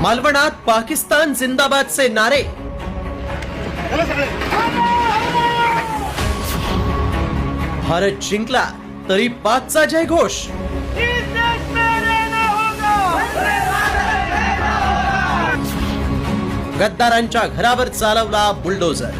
मालवणात पाकिस्तान जिंदाबादचे नारे, भारत जिंकला तरी पाकचा जयघोष, गद्दारांच्या घरावर चालवला बुलडोझर.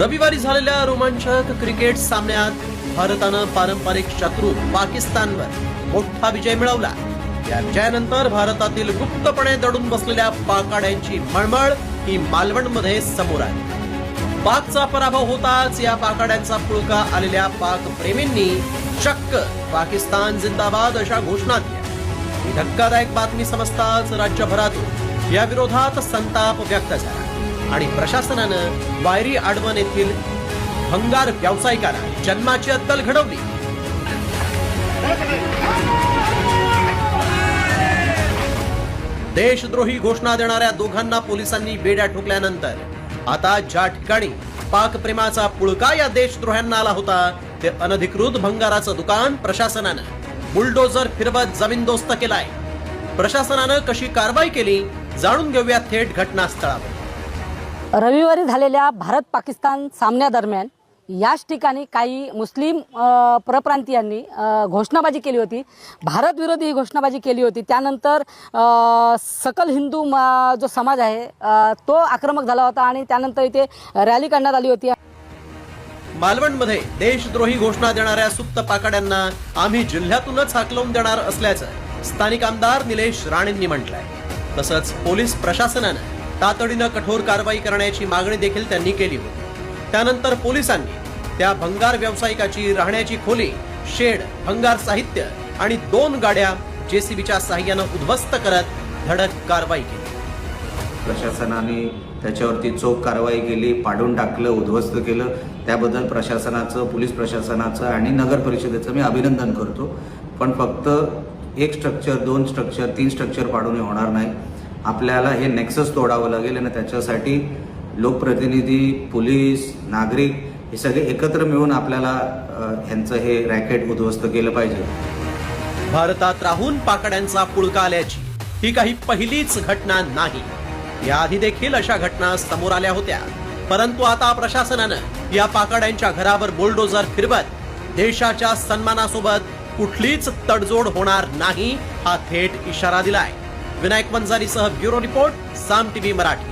रविवारी झालेल्या रोमांचक क्रिकेट सामन्यात भारतानं पारंपरिक शत्रू पाकिस्तानवर मोठा विजय मिळवला. या विजयानंतर भारतातील गुप्तपणे दडून बसलेल्या पाकाड्यांची मळमळ ही मालवणमध्ये समोर आली. पाकचा पराभव होताच या पाकाड्यांचा पुळका आलेल्या पाक प्रेमींनी चक्क पाकिस्तान जिंदाबाद अशा घोषणा दिल्या. ही धक्कादायक बातमी समजताच राज्यभरातून या विरोधात संताप व्यक्त झाला आणि प्रशासनानं वायरी आडवण येथील भंगार व्यावसायिकांना जन्माची अद्दल घडवली. देशद्रोही घोषणा देणाऱ्या दोघांना पोलिसांनी बेड्या ठोकल्यानंतर आता ज्या ठिकाणी पाकप्रेमाचा पुळका या देशद्रोह्यांना आला होता ते अनधिकृत भंगाराचं दुकान प्रशासनानं बुलडोझर फिरवत जमीनदोस्त केलाय. प्रशासनानं कशी कारवाई केली जाणून घेऊया थेट घटनास्थळावर. रविवारी झालेल्या भारत पाकिस्तान सामन्यादरम्यान याच ठिकाणी काही मुस्लिम परप्रांतीयांनी घोषणाबाजी केली होती. भारत विरोधी ही घोषणाबाजी केली होती. त्यानंतर सकल हिंदू जो समाज आहे तो आक्रमक झाला होता आणि त्यानंतर इथे रॅली काढण्यात आली होती. मालवणमध्ये देशद्रोही घोषणा देणाऱ्या सुप्त पाकाड्यांना आम्ही जिल्ह्यातूनच हाकलवून देणार असल्याचं स्थानिक आमदार निलेश राणेंनी म्हटलंय. तसंच पोलीस प्रशासनानं तातडीनं कठोर कारवाई करण्याची मागणी देखील त्यांनी केली होती. त्यानंतर पोलिसांनी त्या भंगार व्यावसायिकाची राहण्याची खोली, शेड, भंगार साहित्य आणि 2 गाड्या जेसीबीच्या सहाय्यानं उद्ध्वस्त करत धडक कारवाई केली. प्रशासनाने त्याच्यावरती चोख कारवाई केली, पाडून टाकलं, उद्ध्वस्त केलं. त्याबद्दल प्रशासनाचं, पोलीस प्रशासनाचं आणि नगर परिषदेचं मी अभिनंदन करतो. पण फक्त 1 स्ट्रक्चर, 2 स्ट्रक्चर, 3 स्ट्रक्चर पाडून होणार नाही. आपल्याला हे नेक्सस तोडावं लागेल आणि त्याच्यासाठी लोकप्रतिनिधी, पोलीस, नागरिक हे सगळे एकत्र मिळून आपल्याला ह्यांचं हे रॅकेट उद्ध्वस्त केलं पाहिजे. भारतात राहून पाकड्यांचा पुळका आल्याची ही काही पहिलीच घटना नाही. याआधी देखील अशा घटना समोर आल्या होत्या. परंतु आता प्रशासनानं या पाकड्यांच्या घरावर बुलडोझर फिरवत देशाच्या सन्मानासोबत कुठलीच तडजोड होणार नाही हा थेट इशारा दिलाय. विनायक वंजारीसह ब्युरो रिपोर्ट, साम टीव्ही मराठी.